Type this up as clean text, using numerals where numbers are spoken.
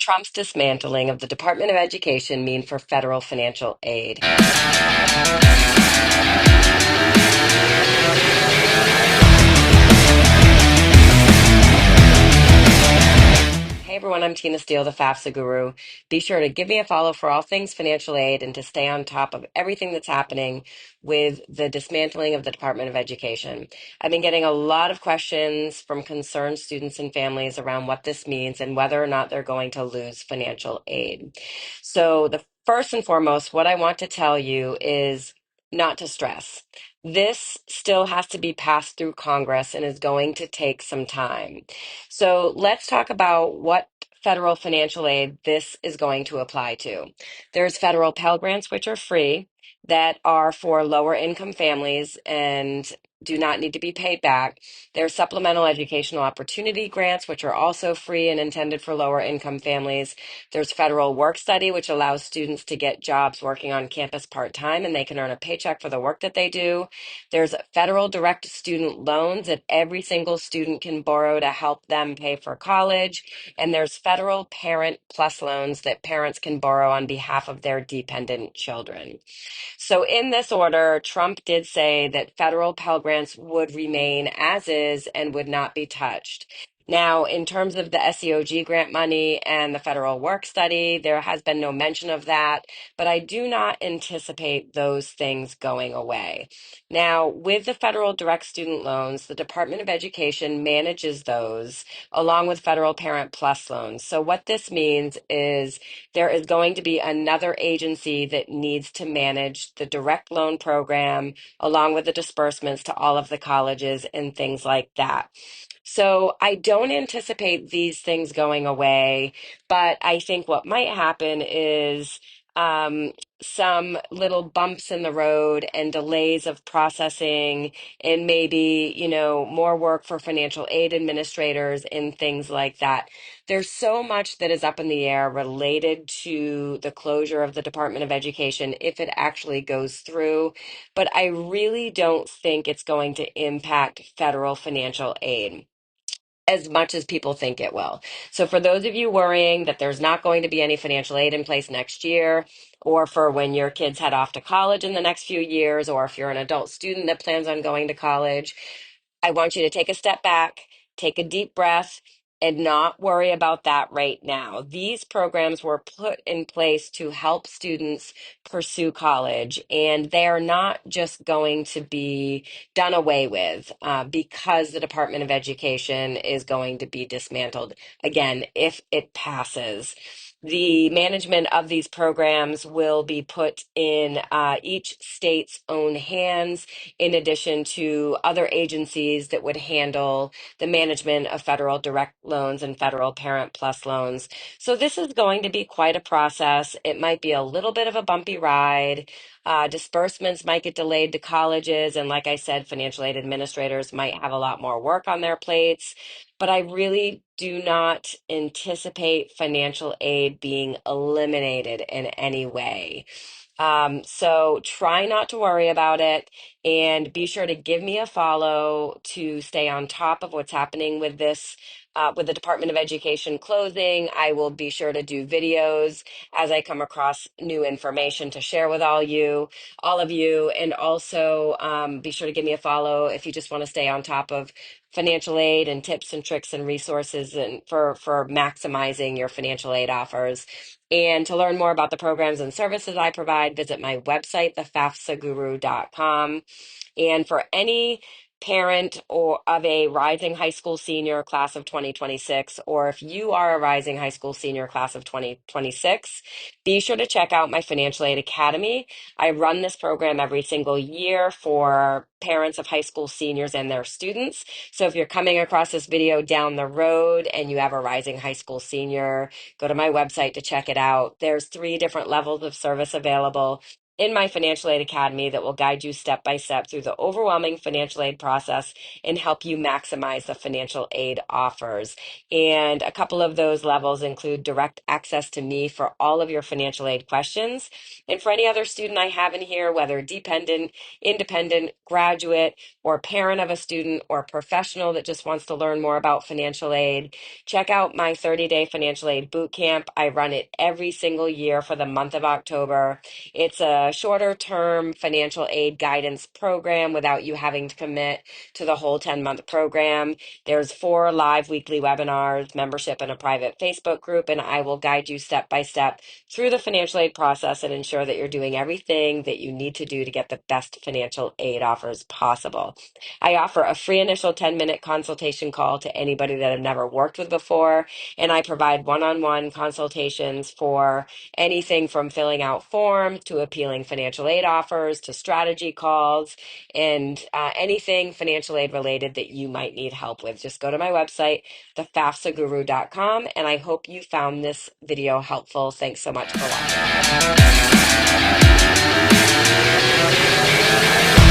Trump's dismantling of the Department of Education mean for federal financial aid? Hey everyone, I'm Tina Steele, the FAFSA guru. Be sure to give me a follow for all things financial aid and to stay on top of everything that's happening with the dismantling of the Department of Education. I've been getting a lot of questions from concerned students and families around what this means and whether or not they're going to lose financial aid. So the first and foremost, what I want to tell you is not to stress. This still has to be passed through Congress and is going to take some time. So let's talk about what federal financial aid this is going to apply to. There's federal Pell Grants, which are free, that are for lower income families and do not need to be paid back. There's supplemental educational opportunity grants, which are also free and intended for lower income families. There's federal work study, which allows students to get jobs working on campus part-time and they can earn a paycheck for the work that they do. There's federal direct student loans that every single student can borrow to help them pay for college. And there's federal Parent Plus loans that parents can borrow on behalf of their dependent children. So, in this order, Trump did say that federal Pell Grants would remain as is and would not be touched. Now, in terms of the SEOG grant money and the federal work study, there has been no mention of that, but I do not anticipate those things going away. Now, with the federal direct student loans, the Department of Education manages those along with federal Parent Plus loans. So, what this means is there is going to be another agency that needs to manage the direct loan program along with the disbursements to all of the colleges and things like that. So I don't anticipate these things going away, but I think what might happen is um, some little bumps in the road and delays of processing and maybe, more work for financial aid administrators and things like that. There's so much that is up in the air related to the closure of the Department of Education if it actually goes through, but I really don't think it's going to impact federal financial aid as much as people think it will. So for those of you worrying that there's not going to be any financial aid in place next year, or for when your kids head off to college in the next few years, or if you're an adult student that plans on going to college, I want you to take a step back, take a deep breath, and not worry about that right now. These programs were put in place to help students pursue college, and they are not just going to be done away with because the Department of Education is going to be dismantled again if it passes. The management of these programs will be put in each state's own hands, in addition to other agencies that would handle the management of federal direct loans and federal Parent Plus loans. So this is going to be quite a process. It might be a little bit of a bumpy ride. Disbursements might get delayed to colleges. And like I said, financial aid administrators might have a lot more work on their plates. But I really do not anticipate financial aid being eliminated in any way. So try not to worry about it and be sure to give me a follow to stay on top of what's happening with this. With the Department of Education closing, I will be sure to do videos as I come across new information to share with all of you, and also be sure to give me a follow if you just want to stay on top of financial aid and tips and tricks and resources and for maximizing your financial aid offers. And to learn more about the programs and services I provide, visit my website, thefafsaguru.com. And for any parent or of a rising high school senior class of 2026, or if you are a rising high school senior class of 2026, be sure to check out my Financial Aid Academy. I run this program every single year for parents of high school seniors and their students. So if you're coming across this video down the road and you have a rising high school senior, go to my website to check it out. There's 3 different levels of service available. in my Financial Aid Academy that will guide you step by step through the overwhelming financial aid process and help you maximize the financial aid offers. And a couple of those levels include direct access to me for all of your financial aid questions. And for any other student I have in here, whether dependent, independent, graduate, or parent of a student or professional that just wants to learn more about financial aid, check out my 30-day financial aid boot camp. I run it every single year for the month of October. It's a shorter term financial aid guidance program without you having to commit to the whole 10-month program. There's 4 live weekly webinars, membership in a private Facebook group, and I will guide you step by step through the financial aid process and ensure that you're doing everything that you need to do to get the best financial aid offers possible. I offer a free initial 10-minute consultation call to anybody that I've never worked with before, and I provide one-on-one consultations for anything from filling out forms to appealing financial aid offers to strategy calls and anything financial aid related that you might need help with. Just go to my website, thefafsaguru.com, and I hope you found this video helpful. Thanks so much for watching.